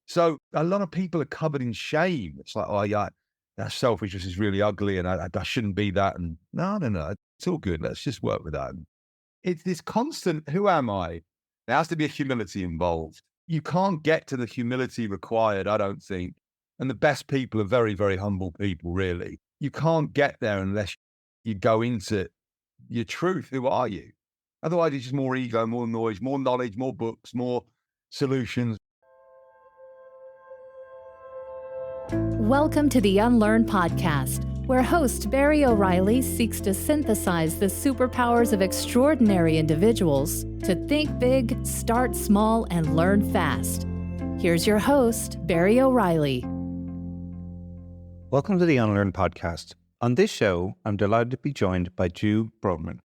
So a lot of people are covered in shame. It's like, oh yeah, that selfishness is really ugly and I shouldn't be that. And no, it's all good. Let's just work with that. It's this constant, who am I? There has to be a humility involved. You can't get to the humility required, I don't think. And the best people are very, very humble people, really. You can't get there unless you go into your truth. Who are you? Otherwise, it's just more ego, more noise, more knowledge, more books, more solutions. Welcome to the Unlearn podcast, where host Barry O'Reilly seeks to synthesize the superpowers of extraordinary individuals to think big, start small, and learn fast. Here's your host, Barry O'Reilly. Welcome to the Unlearn podcast. On this show, I'm delighted to be joined by Drewe Broughton,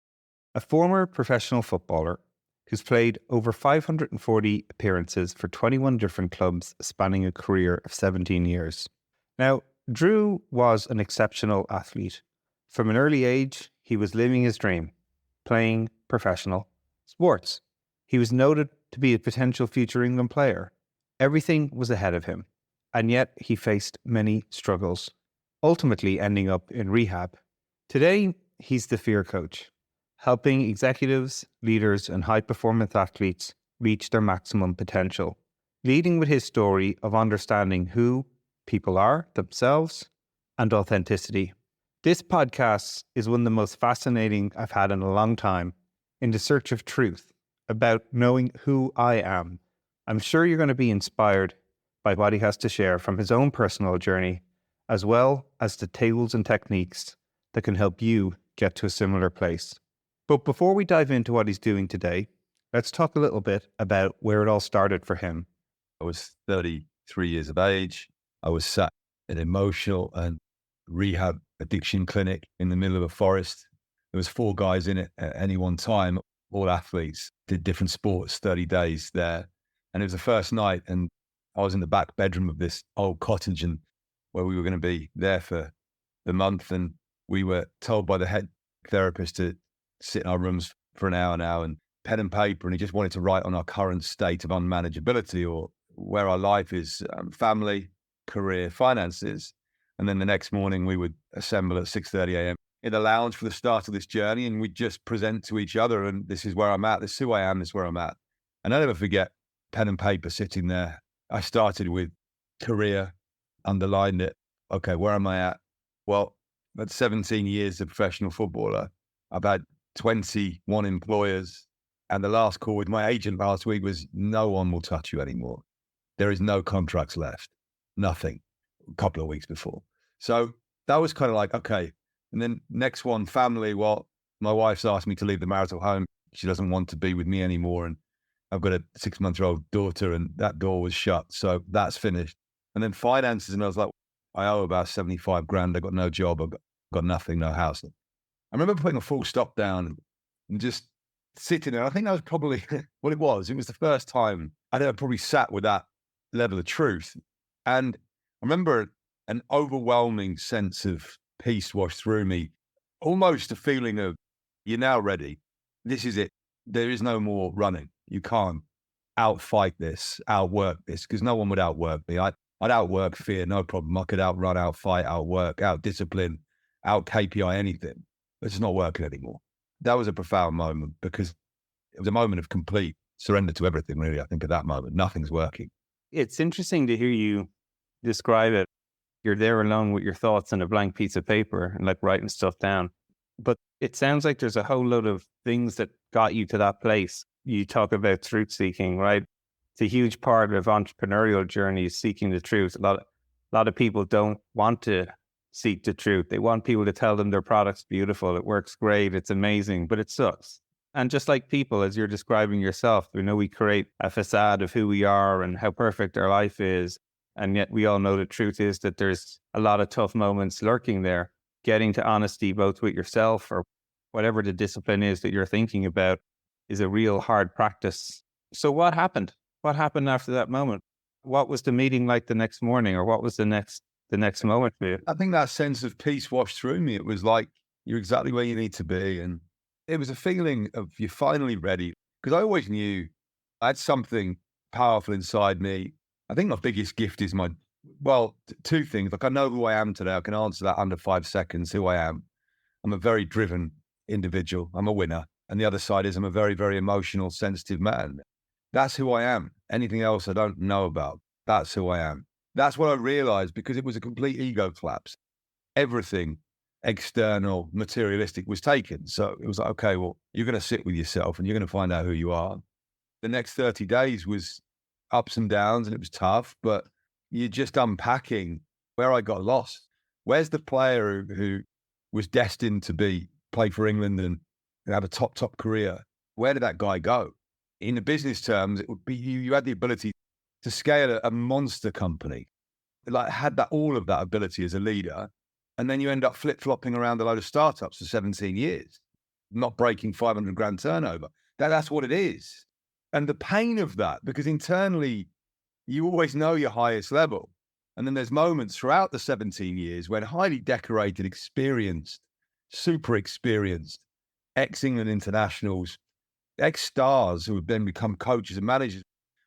a former professional footballer who's played over 540 appearances for 21 different clubs spanning a career of 17 years. Now, Drewe was an exceptional athlete. From an early age, he was living his dream, playing professional sports. He was noted to be a potential future England player. Everything was ahead of him, and yet he faced many struggles, ultimately ending up in rehab. Today, he's the fear coach, helping executives, leaders, and high-performance athletes reach their maximum potential, leading with his story of understanding who people are, themselves, and authenticity. This podcast is one of the most fascinating I've had in a long time, in the search of truth, about knowing who I am. I'm sure you're going to be inspired by what he has to share from his own personal journey, as well as the tools and techniques that can help you get to a similar place. But before we dive into what he's doing today, let's talk a little bit about where it all started for him. I was 33 years of age. I was sat in an emotional and rehab addiction clinic in the middle of a forest. There was 4 guys in it at any one time, all athletes, did different sports, 30 days there. And it was the first night, and I was in the back bedroom of this old cottage, and where we were going to be there for the month. And we were told by the head therapist to sit in our rooms for an hour, and pen and paper. And he just wanted to write on our current state of unmanageability, or where our life is, family, career, finances. And then the next morning we would assemble at 6:30 a.m. in the lounge for the start of this journey, and we'd just present to each other, and this is where I'm at, this is who I am, this is where I'm at. And I'll never forget pen and paper sitting there. I started with career, underlined it. Okay, where am I at? Well, I've had 17 years as a professional footballer. I've had 21 employers. And the last call with my agent last week was, no one will touch you anymore. There is no contracts left. Nothing. A couple of weeks before. So that was kind of like, okay. And then next one, family. Well, my wife's asked me to leave the marital home. She doesn't want to be with me anymore. And I've got a 6-month-old daughter, and that door was shut. So that's finished. And then finances. And I was like, I owe about 75 grand. I got no job. I've got nothing, no house. I remember putting a full stop down and just sitting there. I think that was probably what it was. It was the first time I'd ever probably sat with that level of truth. And I remember an overwhelming sense of peace washed through me, almost a feeling of, you're now ready. This is it. There is no more running. You can't outfight this, outwork this, because no one would outwork me. I'd outwork fear, no problem. I could outrun, outfight, outwork, out-discipline, out-KPI, anything. It's not working anymore. That was a profound moment, because it was a moment of complete surrender to everything, really. I think at that moment, nothing's working. It's interesting to hear you describe it. You're there alone with your thoughts and a blank piece of paper and like writing stuff down. But it sounds like there's a whole load of things that got you to that place. You talk about truth seeking, right? It's a huge part of entrepreneurial journey, is seeking the truth. A lot of people don't want to seek the truth. They want people to tell them their product's beautiful, it works great, it's amazing, but it sucks. And just like people, as you're describing yourself, we know we create a facade of who we are and how perfect our life is. And yet we all know the truth is that there's a lot of tough moments lurking there. Getting to honesty, both with yourself or whatever the discipline is that you're thinking about, is a real hard practice. So what happened? What happened after that moment? What was the meeting like the next morning, or what was the next moment for you? I think that sense of peace washed through me. It was like, you're exactly where you need to be. And it was a feeling of, you're finally ready. Because I always knew I had something powerful inside me. I think my biggest gift is two things. Like I know who I am today. I can answer that under 5 seconds, who I am. I'm a very driven individual. I'm a winner. And the other side is I'm a very, very emotional, sensitive man. That's who I am. Anything else I don't know about. That's who I am. That's what I realized because it was a complete ego collapse. Everything external, materialistic was taken. So it was like, okay, well, you're going to sit with yourself and you're going to find out who you are. The next 30 days was ups and downs and it was tough, but you're just unpacking where I got lost. Where's the player who was destined to play for England and have a top career? Where did that guy go? In the business terms, it would be you had the ability to scale a monster company, like had all of that ability as a leader. And then you end up flip-flopping around a load of startups for 17 years, not breaking 500 grand turnover. That's what it is. And the pain of that, because internally, you always know your highest level. And then there's moments throughout the 17 years when highly decorated, experienced, super experienced, ex-England internationals, ex-stars who have then become coaches and managers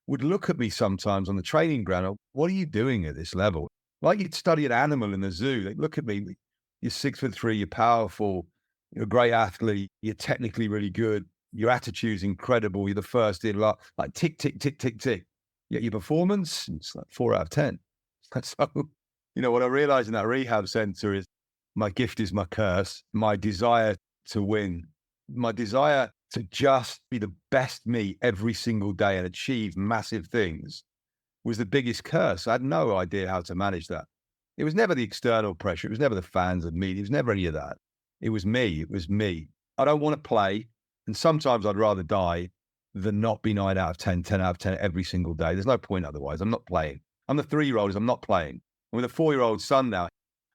would look at me sometimes on the training ground. What are you doing at this level? Like you'd study an animal in the zoo. They look at me, you're 6'3", you're powerful, you're a great athlete, you're technically really good, your attitude's incredible, you're the first in, like tick, tick, tick, tick, tick. Yet your performance, it's like 4 out of 10. So, what I realized in that rehab center is my gift is my curse, my desire to win, my desire to just be the best me every single day and achieve massive things was the biggest curse. I had no idea how to manage that. It was never the external pressure. It was never the fans and media. It was never any of that. It was me. It was me. I don't want to play. And sometimes I'd rather die than not be 9 out of 10, 10 out of 10 every single day. There's no point otherwise. I'm not playing. I'm the 3-year-old. I'm not playing. And with a 4-year-old son now,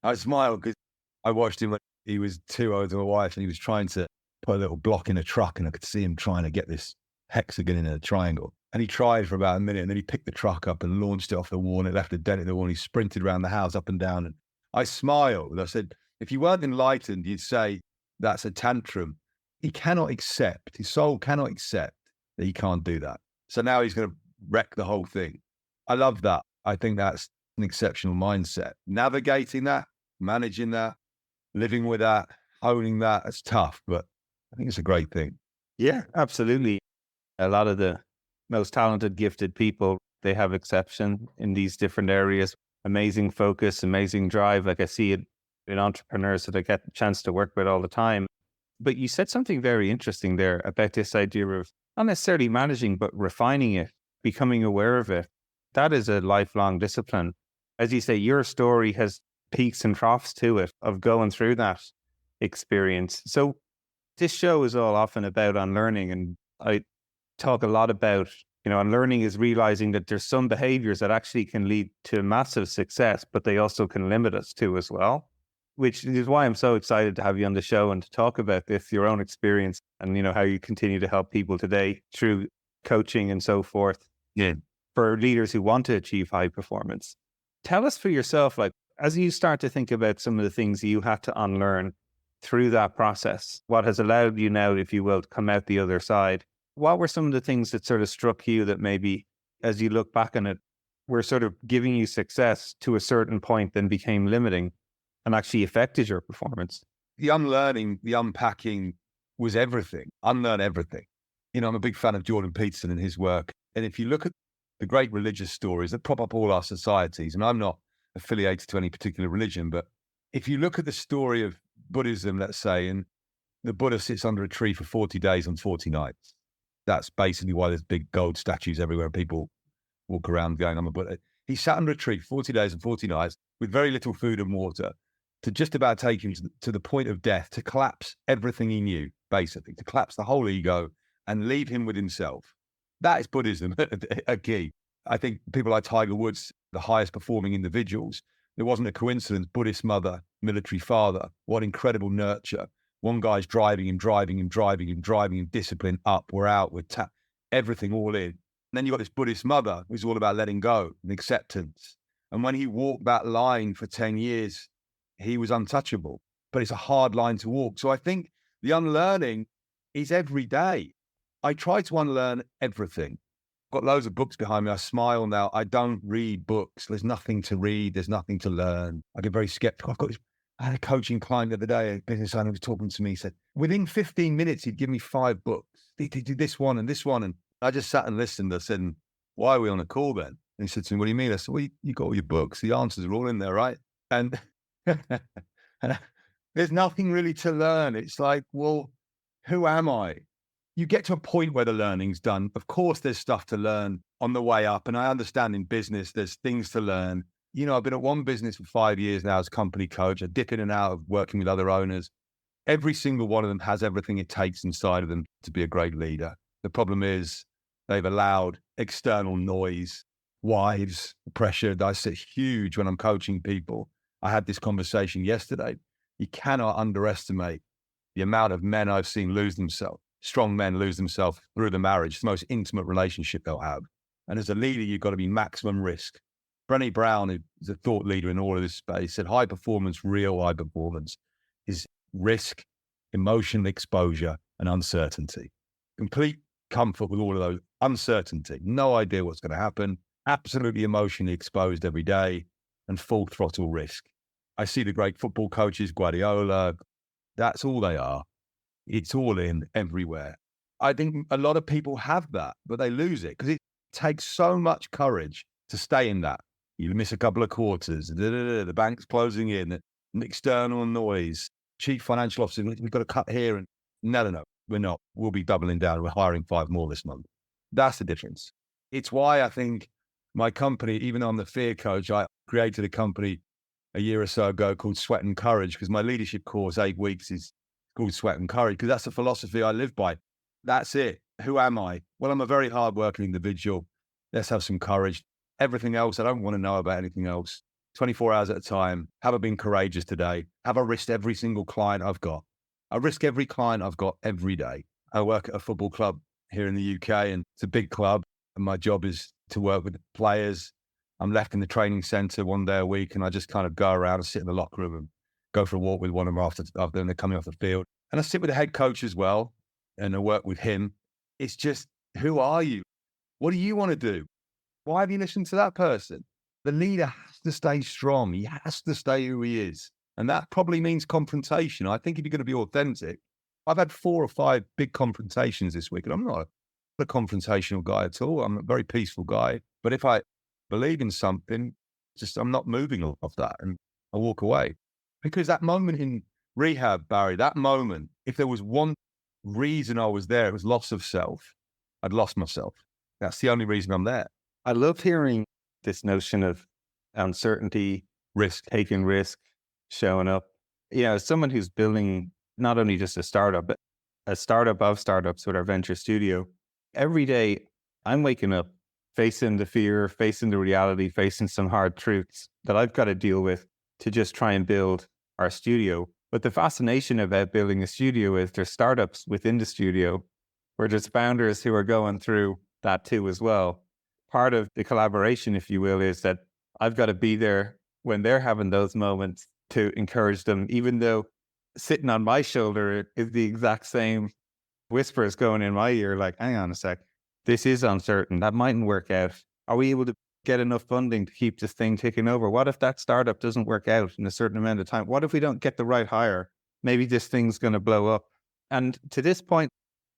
I smile because I watched him when he was 2 older than my wife and he was trying to put a little block in a truck and I could see him trying to get this hexagon in a triangle. And he tried for about a minute and then he picked the truck up and launched it off the wall and it left a dent in the wall and he sprinted around the house up and down. And I smiled. I said, if you weren't enlightened, you'd say that's a tantrum. He cannot accept, his soul cannot accept that he can't do that. So now he's going to wreck the whole thing. I love that. I think that's an exceptional mindset. Navigating that, managing that, living with that, owning that, it's tough, but I think it's a great thing. Yeah, absolutely. A lot of the most talented, gifted people, they have exception in these different areas. Amazing focus, amazing drive. Like I see it in entrepreneurs that I get the chance to work with all the time. But you said something very interesting there about this idea of not necessarily managing, but refining it, becoming aware of it. That is a lifelong discipline. As you say, your story has peaks and troughs to it of going through that experience. So this show is all often about unlearning. And I talk a lot about, unlearning is realizing that there's some behaviors that actually can lead to massive success, but they also can limit us too as well, which is why I'm so excited to have you on the show and to talk about this, your own experience and, how you continue to help people today through coaching and so forth. Yeah. For leaders who want to achieve high performance. Tell us for yourself, like, as you start to think about some of the things you had to unlearn through that process, what has allowed you now, if you will, to come out the other side, what were some of the things that sort of struck you that maybe, as you look back on it, were sort of giving you success to a certain point, then became limiting and actually affected your performance? The unlearning, the unpacking was everything. Unlearn everything. I'm a big fan of Jordan Peterson and his work. And if you look at the great religious stories that prop up all our societies, and I'm not affiliated to any particular religion, but if you look at the story of Buddhism, let's say, and the Buddha sits under a tree for 40 days and 40 nights. That's basically why there's big gold statues everywhere. People walk around going, I'm a Buddha. He sat under a tree 40 days and 40 nights with very little food and water to just about take him to the point of death, to collapse everything he knew, basically, to collapse the whole ego and leave him with himself. That is Buddhism, a key. I think people like Tiger Woods, the highest performing individuals, there wasn't a coincidence. Buddhist mother, military father, what incredible nurture. One guy's driving him, discipline up, we're out, everything all in. And then you've got this Buddhist mother who's all about letting go and acceptance. And when he walked that line for 10 years, he was untouchable, but it's a hard line to walk. So I think the unlearning is every day. I try to unlearn everything. Got loads of books behind me. I smile now. I don't read books. There's nothing to read. There's nothing to learn. I get very skeptical. I had a coaching client the other day, a business owner was talking to me. He said, within 15 minutes, he'd give me 5 books. He did this one and this one. And I just sat and listened. I said, why are we on a call then? And he said to me, what do you mean? I said, well, you got all your books. The answers are all in there, right? And, and there's nothing really to learn. It's like, well, who am I? You get to a point where the learning's done. Of course, there's stuff to learn on the way up. And I understand in business, there's things to learn. You know, I've been at one business for 5 years now as company coach. I dip in and out of working with other owners. Every single one of them has everything it takes inside of them to be a great leader. The problem is they've allowed external noise, wives, pressure. That's huge when I'm coaching people. I had this conversation yesterday. You cannot underestimate the amount of men I've seen lose themselves. Strong men lose themselves through the marriage. It's the most intimate relationship they'll have. And as a leader, you've got to be maximum risk. Brené Brown, who's a thought leader in all of this space, said high performance, real high performance, is risk, emotional exposure, and uncertainty. Complete comfort with all of those. Uncertainty, no idea what's going to happen, absolutely emotionally exposed every day, and full throttle risk. I see the great football coaches, Guardiola, that's all they are. It's all in everywhere. I think a lot of people have that, but they lose it because it takes so much courage to stay in that. You miss a couple of quarters, the bank's closing in, an external noise, chief financial officer, we've got to cut here. And no, we're not. We'll be doubling down. We're hiring 5 more this month. That's the difference. It's why I think my company, even though I'm the fear coach, I created a company a year or so ago called Sweat and Courage, because my leadership course, 8 weeks, is called Sweat and Courage, because that's the philosophy I live by. That's it. Who am I? Well, I'm a very hardworking individual. Let's have some courage. Everything else, I don't want to know about anything else. 24 hours at a time. Have I been courageous today? Have I risked every single client I've got? I risk every client I've got every day. I work at a football club here in the UK, and it's a big club. And my job is to work with the players. I'm left in the training center 1 day a week, and I just kind of go around and sit in the locker room and go for a walk with one of them after they're coming off the field. And I sit with the head coach as well, and I work with him. It's just, who are you? What do you want to do? Why have you listened to that person? The leader has to stay strong. He has to stay who he is. And that probably means confrontation. I think if you're going to be authentic, I've had 4 or 5 big confrontations this week, and I'm not a confrontational guy at all. I'm a very peaceful guy. But if I believe in something, I'm not moving off that, and I walk away. Because that moment in rehab, Barry, that moment, if there was one reason I was there, it was loss of self. I'd lost myself. That's the only reason I'm there. I love hearing this notion of uncertainty, taking risk, showing up. You know, as someone who's building not only just a startup, but a startup of startups with our venture studio, every day I'm waking up facing the fear, facing the reality, facing some hard truths that I've got to deal with to just try and build our studio. But the fascination about building a studio is there's startups within the studio where there's founders who are going through that too as well. Part of the collaboration, if you will, is that I've got to be there when they're having those moments to encourage them, even though sitting on my shoulder is the exact same whispers going in my ear, like, hang on a sec, this is uncertain. That mightn't work out. Are we able to get enough funding to keep this thing ticking over? What if that startup doesn't work out in a certain amount of time? What if we don't get the right hire? Maybe this thing's going to blow up. And to this point,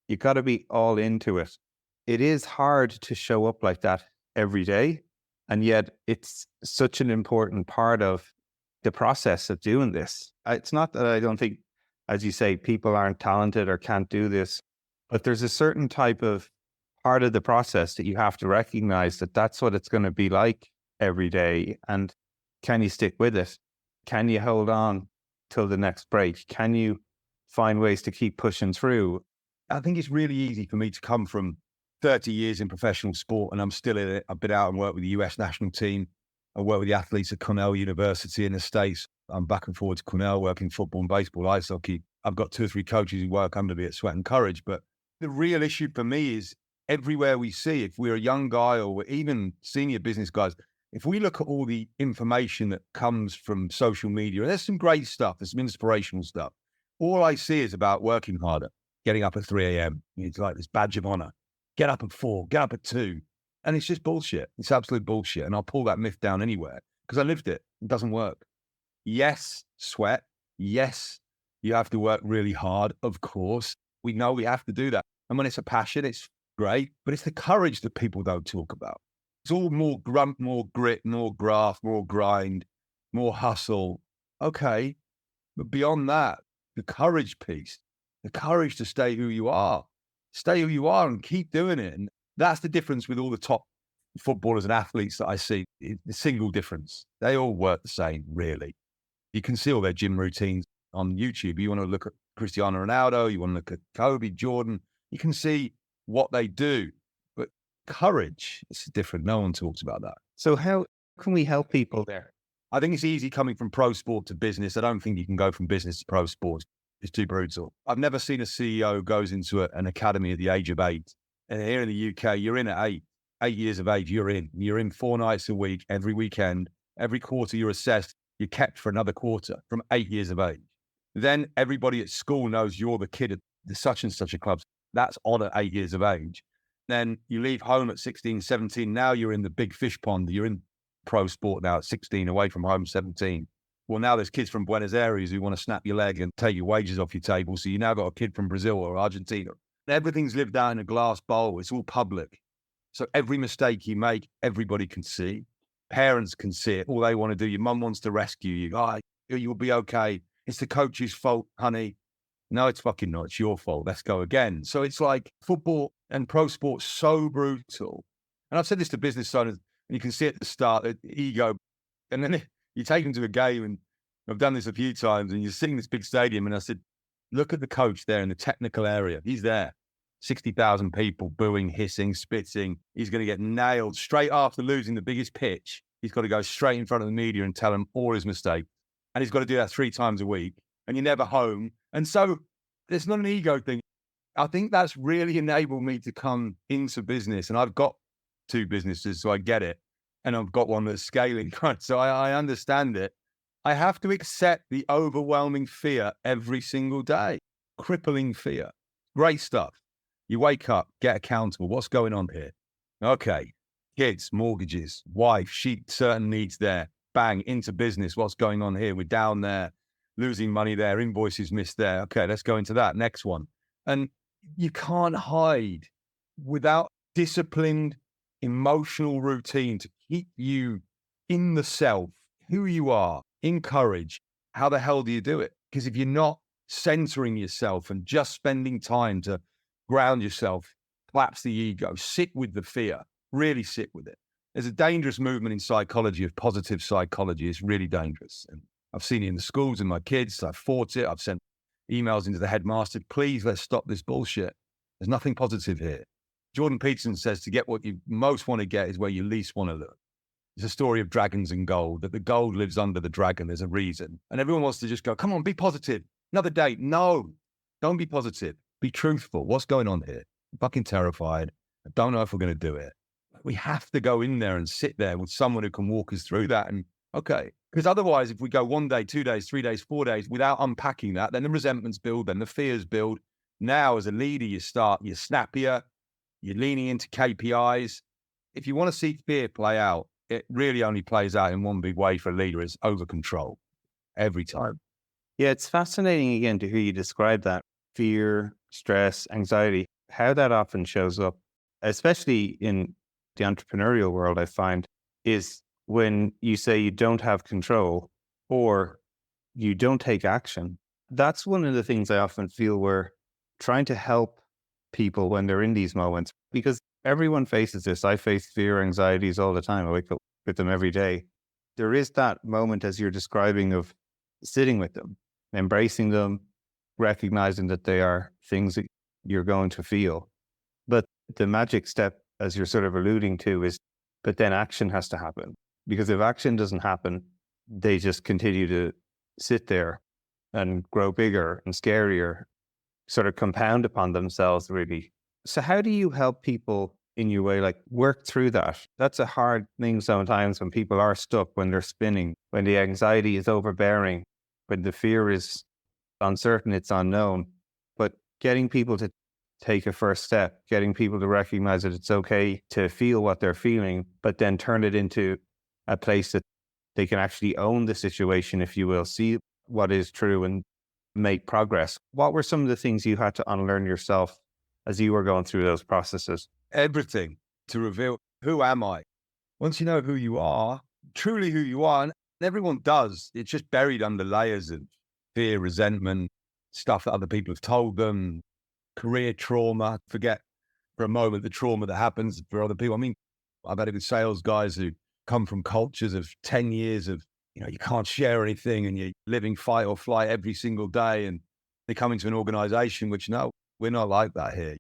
you got to be all into it. It is hard to show up like that every day. And yet it's such an important part of the process of doing this. It's not that I don't think, as you say, people aren't talented or can't do this, but there's a certain type of part of the process that you have to recognize that that's what it's going to be like every day. And can you stick with it? Can you hold on till the next break? Can you find ways to keep pushing through? I think it's really easy for me to come from 30 years in professional sport, and I'm still in it. I've been out and worked with the US national team. I work with the athletes at Cornell University in the States. I'm back and forward to Cornell working football and baseball, ice hockey. I've got 2 or 3 coaches who work under me at Sweat and Courage. But the real issue for me is everywhere we see, if we're a young guy or we're even senior business guys, if we look at all the information that comes from social media, and there's some great stuff, there's some inspirational stuff. All I see is about working harder, getting up at 3 a.m. It's like this badge of honor. Get up at 4, get up at 2. And it's just bullshit. It's absolute bullshit. And I'll pull that myth down anywhere because I lived it. It doesn't work. Yes, sweat. Yes, you have to work really hard. Of course, we know we have to do that. And when it's a passion, it's great, but it's the courage that people don't talk about. It's all more grunt, more grit, more graft, more grind, more hustle. Okay. But beyond that, the courage piece, the courage to stay who you are and keep doing it. And that's the difference with all the top footballers and athletes that I see. The single difference. They all work the same, really. You can see all their gym routines on YouTube. You want to look at Cristiano Ronaldo, you want to look at Kobe, Jordan, you can see what they do. But courage is different. No one talks about that. So how can we help people there? I think it's easy coming from pro sport to business. I don't think you can go from business to pro sport. It's too brutal. I've never seen a CEO goes into an academy at the age of 8. And here in the UK, you're in at 8 years of age, you're in. You're in 4 nights a week, every weekend, every quarter you're assessed. You're kept for another quarter from 8 years of age. Then everybody at school knows you're the kid at the such and such a club. That's on at 8 years of age. Then you leave home at 16, 17. Now you're in the big fish pond. You're in pro sport now at 16, away from home, 17. Well, now there's kids from Buenos Aires who want to snap your leg and take your wages off your table. So you now got a kid from Brazil or Argentina. Everything's lived out in a glass bowl. It's all public. So every mistake you make, everybody can see. Parents can see it. All they want to do, your mum wants to rescue you. Oh, you'll be okay. It's the coach's fault, honey. No, it's fucking not. It's your fault. Let's go again. So it's like football and pro sports so brutal. And I've said this to business owners, and you can see at the start, the ego. And then you take them to a game, and I've done this a few times, and you're sitting in this big stadium, and I said, look at the coach there in the technical area. He's there. 60,000 people booing, hissing, spitting. He's going to get nailed straight after losing the biggest pitch. He's got to go straight in front of the media and tell them all his mistakes. And he's got to do that 3 times a week. And you're never home. And so it's not an ego thing. I think that's really enabled me to come into business. And I've got 2 businesses, so I get it. And I've got one that's scaling. So I understand it. I have to accept the overwhelming fear every single day. Crippling fear. Great stuff. You wake up, get accountable. What's going on here? Okay. Kids, mortgages, wife, certain needs there. Bang, into business. What's going on here? We're down there, losing money there, invoices missed there. Okay, let's go into that. Next one. And you can't hide without disciplined emotional routine to keep you in the self, who you are, in courage. How the hell do you do it? Because if you're not centering yourself and just spending time to ground yourself, collapse the ego, sit with the fear, really sit with it. There's a dangerous movement in psychology of positive psychology. It's really dangerous. And I've seen it in the schools and my kids. I've fought it. I've sent emails into the headmaster. Please, let's stop this bullshit. There's nothing positive here. Jordan Peterson says to get what you most want to get is where you least want to look. It's a story of dragons and gold, that the gold lives under the dragon. There's a reason. And everyone wants to just go, come on, be positive. Another day. No, don't be positive. Be truthful. What's going on here? I'm fucking terrified. I don't know if we're going to do it. We have to go in there and sit there with someone who can walk us through that. And okay, because otherwise, if we go 1 day, 2 days, 3 days, 4 days without unpacking that, then the resentments build, then the fears build. Now, as a leader, you're snappier, you're leaning into KPIs. If you want to see fear play out, it really only plays out in one big way for a leader: is over control every time. Yeah, it's fascinating again to hear you describe that fear, stress, anxiety, how that often shows up, especially in the entrepreneurial world, I find, is when you say you don't have control or you don't take action. That's one of the things I often feel we're trying to help people when they're in these moments, because everyone faces this. I face fear, anxieties all the time. I wake up with them every day. There is that moment, as you're describing, of sitting with them, embracing them, recognizing that they are things that you're going to feel. But the magic step, as you're sort of alluding to, is, but then action has to happen. Because if action doesn't happen, they just continue to sit there and grow bigger and scarier, sort of compound upon themselves, really. So how do you help people in your way, like work through that? That's a hard thing sometimes when people are stuck, when they're spinning, when the anxiety is overbearing, when the fear is uncertain, it's unknown. But getting people to take a first step, getting people to recognize that it's okay to feel what they're feeling, but then turn it into a place that they can actually own the situation, if you will, see what is true and make progress. What were some of the things you had to unlearn yourself as you were going through those processes? Everything to reveal, who am I? Once you know who you are, truly who you are, and everyone does, it's just buried under layers of fear, resentment, stuff that other people have told them, career trauma. Forget for a moment the trauma that happens for other people. I mean, I've had it with sales guys who come from cultures of 10 years of, you can't share anything and you're living fight or flight every single day. And they come into an organization which, no, we're not like that here.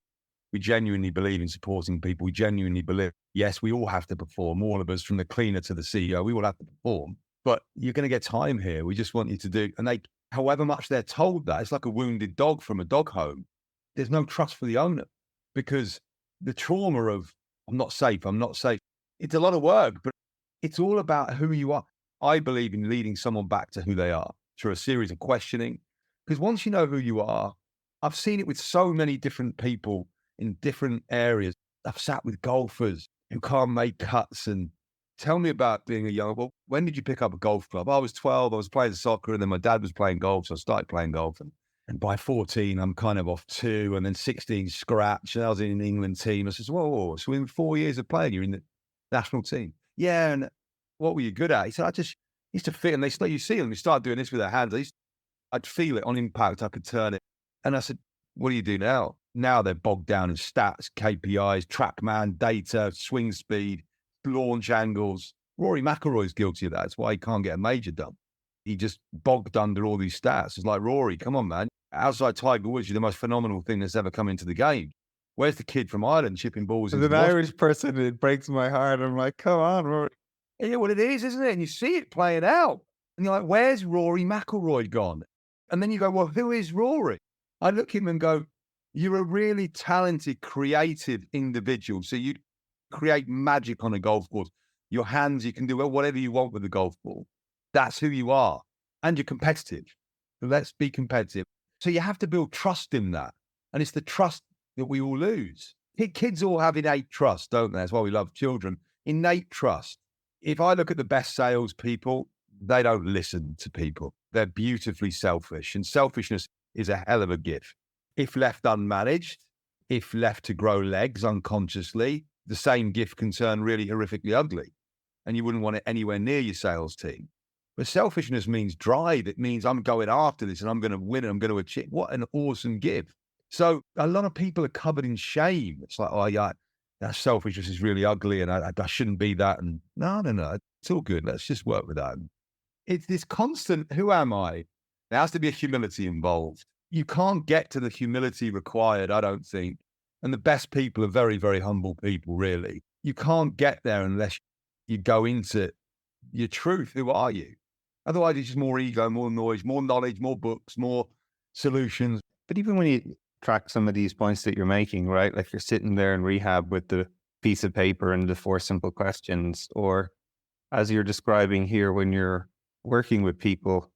We genuinely believe in supporting people. We genuinely believe, yes, we all have to perform, all of us, from the cleaner to the CEO, we all have to perform, but you're going to get time here. We just want you to do, and they, however much they're told that, it's like a wounded dog from a dog home. There's no trust for the owner because the trauma of, I'm not safe, it's a lot of work, but it's all about who you are. I believe in leading someone back to who they are through a series of questioning, because once you know who you are, I've seen it with so many different people in different areas. I've sat with golfers who can't make cuts and tell me about being a young, well, when did you pick up a golf club? I was 12, I was playing soccer, and then my dad was playing golf, so I started playing golf. And by 14, I'm kind of off 2, and then 16, scratch, and I was in an England team. I said, whoa, so in 4 years of playing, you're in the national team? Yeah, and what were you good at? He said, I just used to fit, and you see them, you start doing this with their hands. I'd feel it on impact, I could turn it. And I said, what do you do now? Now they're bogged down in stats, KPIs, TrackMan, data, swing speed, launch angles. Rory McIlroy's guilty of that. That's why he can't get a major done. He just bogged under all these stats. It's like, Rory, come on, man. Outside Tiger Woods, you're the most phenomenal thing that's ever come into the game. Where's the kid from Ireland chipping balls? As an Irish person, it breaks my heart. I'm like, come on, Rory. Yeah, well, it is, isn't it? And you see it playing out. And you're like, where's Rory McIlroy gone? And then you go, well, who is Rory? I look at him and go, you're a really talented, creative individual. So you create magic on a golf course. Your hands, you can do whatever you want with the golf ball. That's who you are. And you're competitive. So let's be competitive. So you have to build trust in that. And it's the trust that we all lose. Kids all have innate trust, don't they? That's why we love children. Innate trust. If I look at the best salespeople, they don't listen to people. They're beautifully selfish. And selfishness is a hell of a gift. If left unmanaged, if left to grow legs unconsciously, the same gift can turn really horrifically ugly. And you wouldn't want it anywhere near your sales team. But selfishness means drive. It means I'm going after this and I'm going to win and I'm going to achieve. What an awesome gift. So a lot of people are covered in shame. It's like, oh yeah, that selfishness is really ugly and I shouldn't be that. And no, it's all good. Let's just work with that. It's this constant, who am I? There has to be a humility involved. You can't get to the humility required, I don't think. And the best people are very, very humble people, really. You can't get there unless you go into your truth. Who are you? Otherwise, it's just more ego, more noise, more knowledge, more books, more solutions. But even when you track some of these points that you're making, right? Like you're sitting there in rehab with the piece of paper and the 4 simple questions, or as you're describing here, when you're working with people,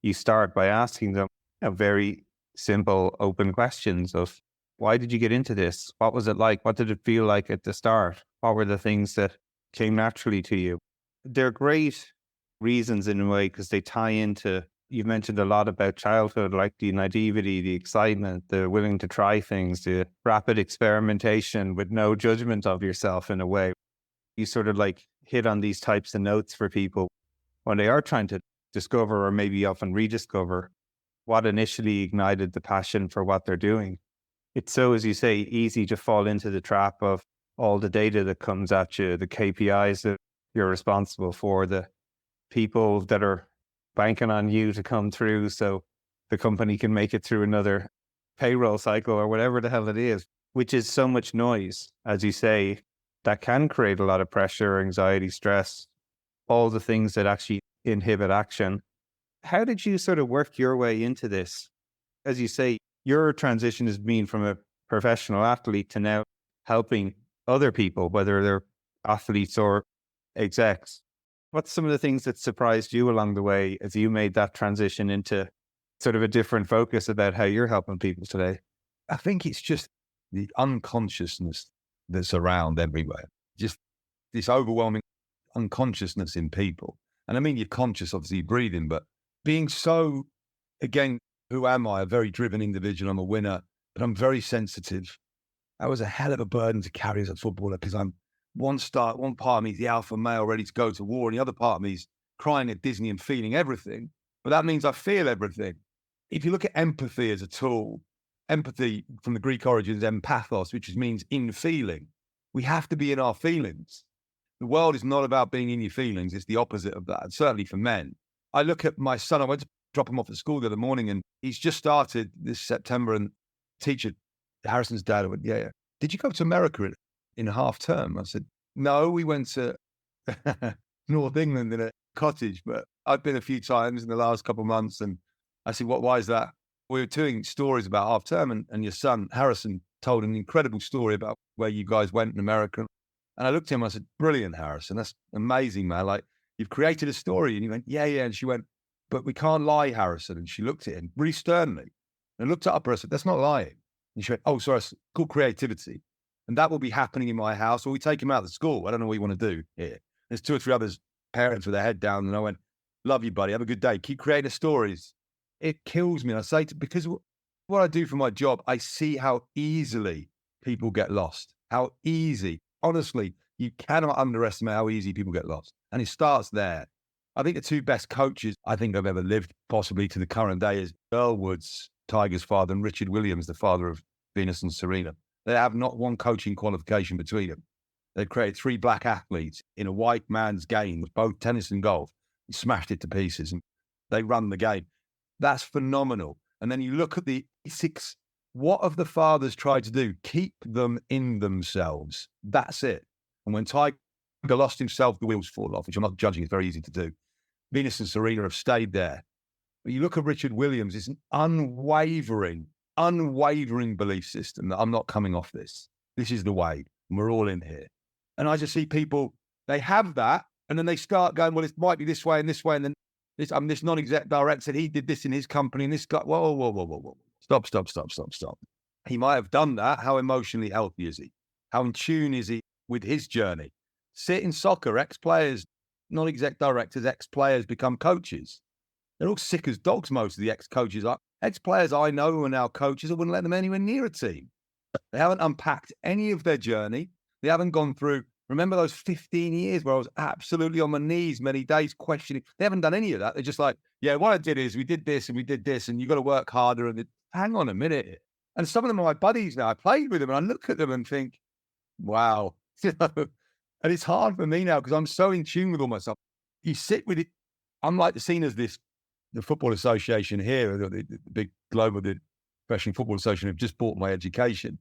you start by asking them very simple, open questions of, why did you get into this? What was it like? What did it feel like at the start? What were the things that came naturally to you? They're great reasons in a way because they tie into, you've mentioned a lot about childhood, like the naivety, the excitement, the willing to try things, the rapid experimentation with no judgment of yourself in a way. You sort of like hit on these types of notes for people when they are trying to discover or maybe often rediscover what initially ignited the passion for what they're doing. It's so, as you say, easy to fall into the trap of all the data that comes at you, the KPIs that you're responsible for, the people that are banking on you to come through so the company can make it through another payroll cycle or whatever the hell it is, which is so much noise, as you say, that can create a lot of pressure, anxiety, stress, all the things that actually inhibit action. How did you sort of work your way into this? As you say, your transition has been from a professional athlete to now helping other people, whether they're athletes or execs. What's some of the things that surprised you along the way as you made that transition into sort of a different focus about how you're helping people today? I think it's just the unconsciousness that's around everywhere. Just this overwhelming unconsciousness in people. And I mean, you're conscious, obviously, you're breathing, but being so, again, who am I? A very driven individual. I'm a winner, but I'm very sensitive. That was a hell of a burden to carry as a footballer because I'm one part of me is the alpha male ready to go to war, and the other part of me is crying at Disney and feeling everything. But that means I feel everything. If you look at empathy as a tool, empathy from the Greek origins, empathos, which means in feeling, we have to be in our feelings. The world is not about being in your feelings. It's the opposite of that, certainly for men. I look at my son. I went to drop him off at school the other morning, and he's just started this September, and teacher, Harrison's dad, went, yeah. Did you go to America in half term? I said, no, we went to North England in a cottage, but I've been a few times in the last couple of months. And I said, why is that? We were doing stories about half term, and your son, Harrison, told an incredible story about where you guys went in America. And I looked at him, I said, brilliant, Harrison. That's amazing, man. Like, you've created a story. And he went, yeah. And she went, but we can't lie, Harrison. And she looked at him really sternly and looked up at her. I said, that's not lying. And she went, oh, sorry, it's called creativity. And that will be happening in my house, or we take him out of school. I don't know what you want to do here. There's 2 or 3 others, parents with their head down. And I went, love you, buddy. Have a good day. Keep creating stories. It kills me. And I say, because what I do for my job, I see how easily people get lost. How easy. Honestly, you cannot underestimate how easy people get lost. And it starts there. I think the 2 best coaches I think I've ever lived, possibly to the current day, is Earl Woods, Tiger's father, and Richard Williams, the father of Venus and Serena. They have not one coaching qualification between them. They created 3 black athletes in a white man's game with both tennis and golf. He smashed it to pieces, and they run the game. That's phenomenal. And then you look at the 6. What have the fathers tried to do? Keep them in themselves. That's it. And when Tiger lost himself, the wheels fall off, which I'm not judging. It's very easy to do. Venus and Serena have stayed there. But you look at Richard Williams, it's an unwavering belief system that I'm not coming off this. This is the way, and we're all in here. And I just see people, they have that, and then they start going, well, it might be this way, and then this non-exec director said he did this in his company, and this guy, whoa. Stop. He might have done that. How emotionally healthy is he? How in tune is he with his journey? Sit in soccer, ex-players, non-exec directors, ex-players become coaches. They're all sick as dogs, most of the ex-coaches are. Ex-players I know who are now coaches, I wouldn't let them anywhere near a team. They haven't unpacked any of their journey. They haven't gone through, remember those 15 years where I was absolutely on my knees many days questioning. They haven't done any of that. They're just like, yeah, what I did is we did this, and you got to work harder. And hang on a minute. And some of them are my buddies now. I played with them, and I look at them and think, wow. And it's hard for me now because I'm so in tune with all myself. You sit with it. I'm like seen as this, the Football Association here, the big global, the Professional Football Association have just bought my education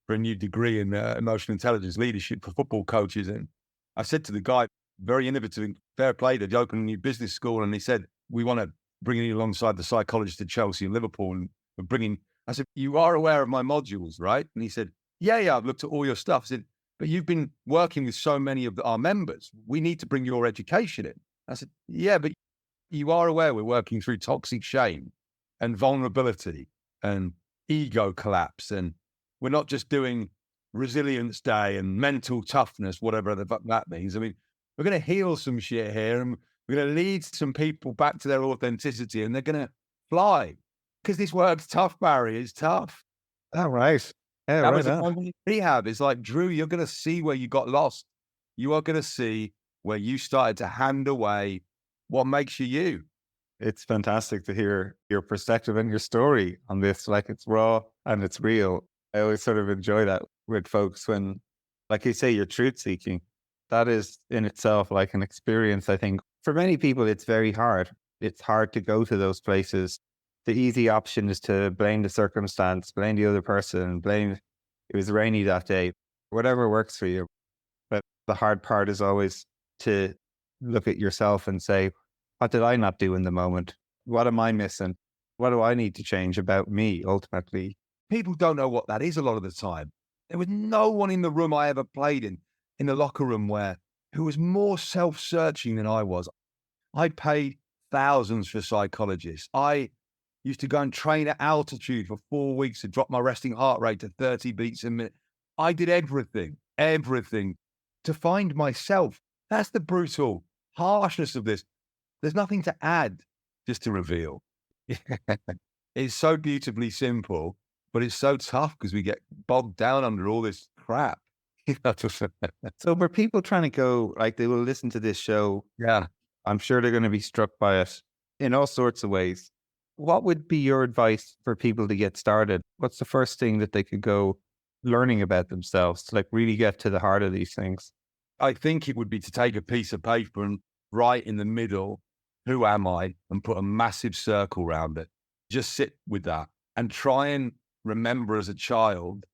for a new degree in emotional intelligence leadership for football coaches. And I said to the guy, very innovative, fair play, they'd opened a new business school. And he said, we want to bring you alongside the psychologists at Chelsea and Liverpool. And we're bringing, I said, you are aware of my modules, right? And he said, yeah, I've looked at all your stuff. I said, but you've been working with so many of our members. We need to bring your education in. I said, yeah, but you are aware we're working through toxic shame and vulnerability and ego collapse. And we're not just doing resilience day and mental toughness, whatever the fuck that means. I mean, we're going to heal some shit here, and we're going to lead some people back to their authenticity, and they're going to fly because this work's tough, Barry. It's tough. Oh, right. Yeah, That right was the on. point in rehab. It's like, Drewe, you're going to see where you got lost. You are going to see where you started to hand away what makes you you. It's fantastic to hear your perspective and your story on this. Like, it's raw and it's real. I always sort of enjoy that with folks when, like you say, you're truth seeking. That is in itself like an experience. I think for many people, it's very hard. It's hard to go to those places. The easy option is to blame the circumstance, blame the other person, blame it was rainy that day, whatever works for you. But the hard part is always to look at yourself and say, what did I not do in the moment? What am I missing? What do I need to change about me ultimately? People don't know what that is a lot of the time. There was no one in the room I ever played in the locker room who was more self-searching than I was. I paid thousands for psychologists. I Used to go and train at altitude for 4 weeks to drop my resting heart rate to 30 beats a minute. I did everything to find myself. That's the brutal harshness of this. There's nothing to add, just to reveal. It's so beautifully simple, but it's so tough because we get bogged down under all this crap. So for people trying to go, like they will listen to this show, Yeah. I'm sure they're going to be struck by it in all sorts of ways. What would be your advice for people to get started? What's the first thing that they could go learning about themselves to like really get to the heart of these things? I think it would be to take a piece of paper and write in the middle, who am I? And put a massive circle around it. Just sit with that and try and remember as a child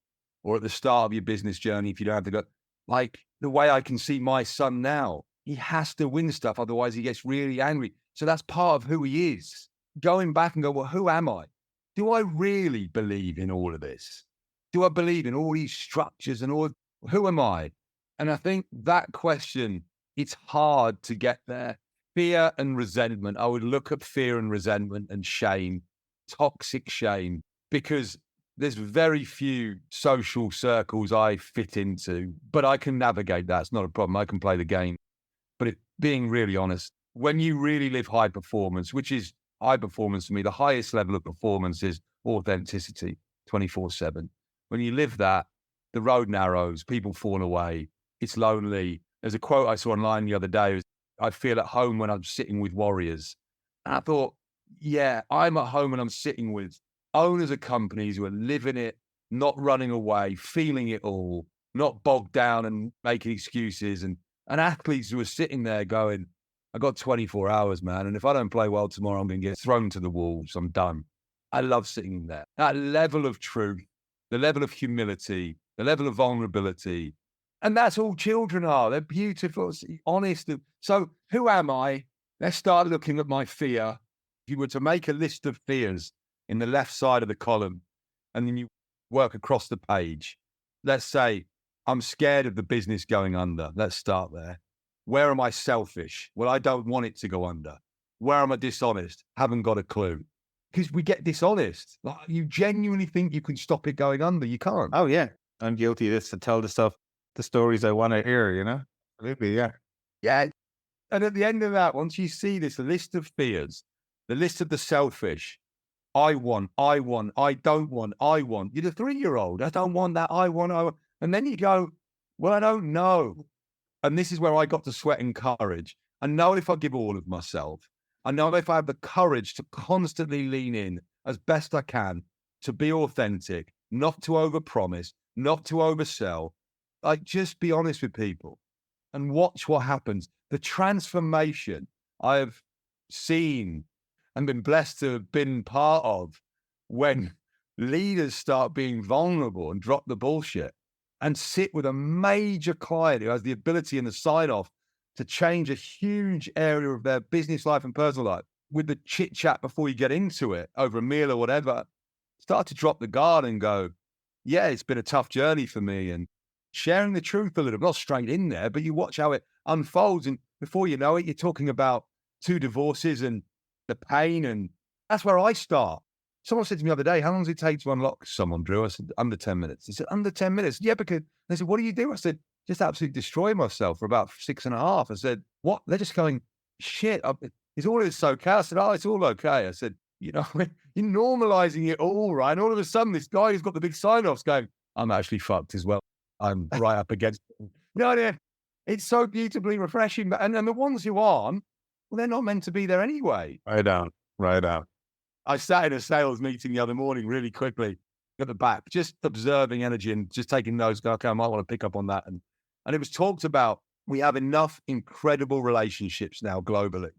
or at the start of your business journey, if you don't have to go, like the way I can see my son now, he has to win stuff. Otherwise he gets really angry. So that's part of who he is. Going back and go, well, who am I? Do I really believe in all of this? Do I believe in all these structures and all? Who am I? And I think that question, it's hard to get there. Fear and resentment. I would look at fear and resentment and shame, toxic shame, because there's very few social circles I fit into, but I can navigate that. It's not a problem. I can play the game. But being really honest, when you really live high performance, which is high performance to me, the highest level of performance is authenticity, 24/7. When you live that, the road narrows, people fall away. It's lonely. There's a quote I saw online the other day. I feel at home when I'm sitting with warriors. And I thought, yeah, I'm at home and I'm sitting with owners of companies who are living it, not running away, feeling it all, not bogged down and making excuses. And athletes who are sitting there going, I got 24 hours, man. And if I don't play well tomorrow, I'm going to get thrown to the wolves. I'm done. I love sitting there. That level of truth, the level of humility, the level of vulnerability. And that's all children are. They're beautiful, honest. So who am I? Let's start looking at my fear. If you were to make a list of fears in the left side of the column, and then you work across the page, let's say, I'm scared of the business going under. Let's start there. Where am I selfish? Well, I don't want it to go under. Where am I dishonest? Haven't got a clue. Because we get dishonest. Like, you genuinely think you can stop it going under. You can't. Oh, yeah. I'm guilty of this to tell the stories I want to hear, you know? Absolutely, yeah. Yeah. And at the end of that, once you see this list of fears, the list of the selfish, I want, I don't want, I want. You're the 3-year-old. I don't want that. I want. And then you go, well, I don't know. And this is where I got to sweat and courage. I know if I give all of myself, I know if I have the courage to constantly lean in as best I can, to be authentic, not to overpromise, not to oversell, like just be honest with people and watch what happens. The transformation I have seen and been blessed to have been part of when leaders start being vulnerable and drop the bullshit and sit with a major client who has the ability and the sign-off to change a huge area of their business life and personal life with the chit-chat before you get into it over a meal or whatever, start to drop the guard and go, yeah, it's been a tough journey for me, and sharing the truth a little, not straight in there, but you watch how it unfolds, and before you know it, you're talking about 2 divorces and the pain, and that's where I start. Someone said to me the other day, how long does it take to unlock someone, Drew? I said, under 10 minutes. He said, under 10 minutes? Yeah, because they said, what do you do? I said, just absolutely destroy myself for about 6.5. I said, what? They're just going, shit, it's all okay. I said, oh, it's all okay. I said, you know, you're normalizing it all, right? And all of a sudden, this guy who's got the big sign-offs going, I'm actually fucked as well. I'm right up against it. No, it's so beautifully refreshing. And the ones who aren't, well, they're not meant to be there anyway. Right on. I sat in a sales meeting the other morning really quickly at the back, just observing energy and just taking notes. Go, okay, I might want to pick up on that. And it was talked about, we have enough incredible relationships now globally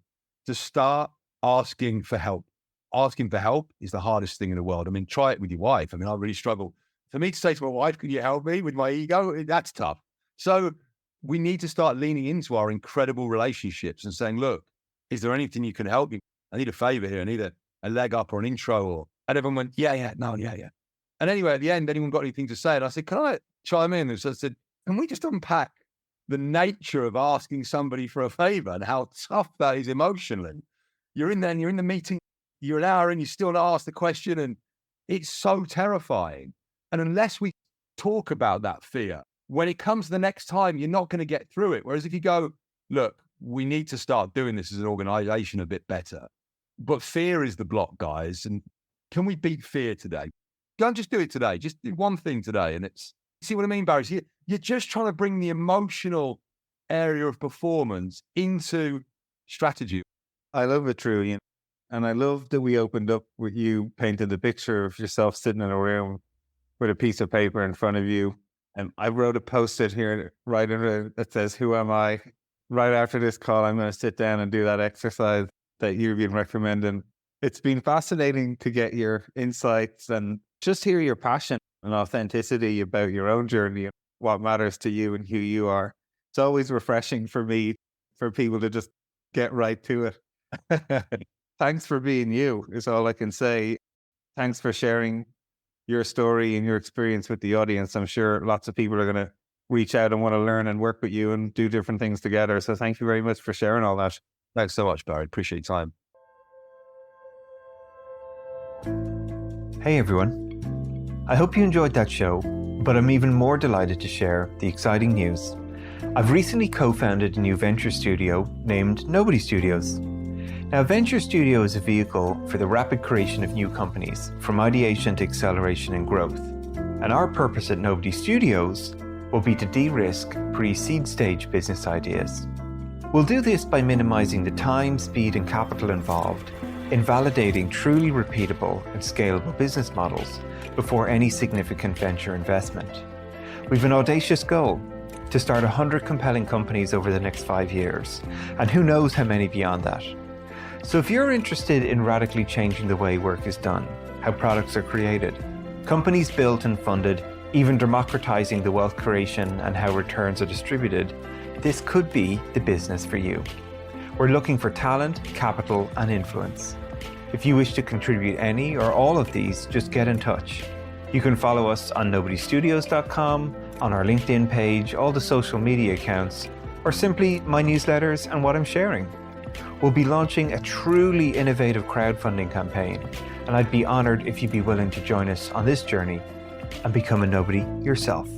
to start asking for help. Asking for help is the hardest thing in the world. I mean, try it with your wife. I mean, I really struggle. For me to say to my wife, can you help me with my ego? That's tough. So we need to start leaning into our incredible relationships and saying, look, is there anything you can help me? I need a favor here. I need a leg up or an intro. And everyone went, yeah. And anyway, at the end, anyone got anything to say? And I said, can I chime in? And so I said, can we just unpack the nature of asking somebody for a favor and how tough that is emotionally? You're in there and you're in the meeting. you're an hour and you still not asked the question, and it's so terrifying. And unless we talk about that fear, when it comes the next time, you're not going to get through it. Whereas if you go, look, we need to start doing this as an organization a bit better. But fear is the block, guys. And can we beat fear today? Go and just do it today. Just do one thing today. And it's, see what I mean, Barry? So you're just trying to bring the emotional area of performance into strategy. I love it, Drewe. And I love that we opened up with you painting the picture of yourself sitting in a room with a piece of paper in front of you. And I wrote a post-it here right under it that says, "Who am I?" Right after this call, I'm going to sit down and do that exercise that you've been recommending. It's been fascinating to get your insights and just hear your passion and authenticity about your own journey and what matters to you and who you are. It's always refreshing for me, for people to just get right to it. Thanks for being you, is all I can say. Thanks for sharing your story and your experience with the audience. I'm sure lots of people are going to reach out and want to learn and work with you and do different things together. So thank you very much for sharing all that. Thanks so much, Barry. Appreciate your time. Hey everyone. I hope you enjoyed that show, but I'm even more delighted to share the exciting news. I've recently co-founded a new venture studio named Nobody Studios. Now, Venture Studio is a vehicle for the rapid creation of new companies, from ideation to acceleration and growth. And our purpose at Nobody Studios will be to de-risk pre-seed stage business ideas. We'll do this by minimizing the time, speed, and capital involved in validating truly repeatable and scalable business models before any significant venture investment. We've an audacious goal to start 100 compelling companies over the next 5 years, and who knows how many beyond that. So if you're interested in radically changing the way work is done, how products are created, companies built and funded, even democratizing the wealth creation and how returns are distributed, this could be the business for you. We're looking for talent, capital, and influence. If you wish to contribute any or all of these, just get in touch. You can follow us on nobodystudios.com, on our LinkedIn page, all the social media accounts, or simply my newsletters and what I'm sharing. We'll be launching a truly innovative crowdfunding campaign, and I'd be honored if you'd be willing to join us on this journey and become a nobody yourself.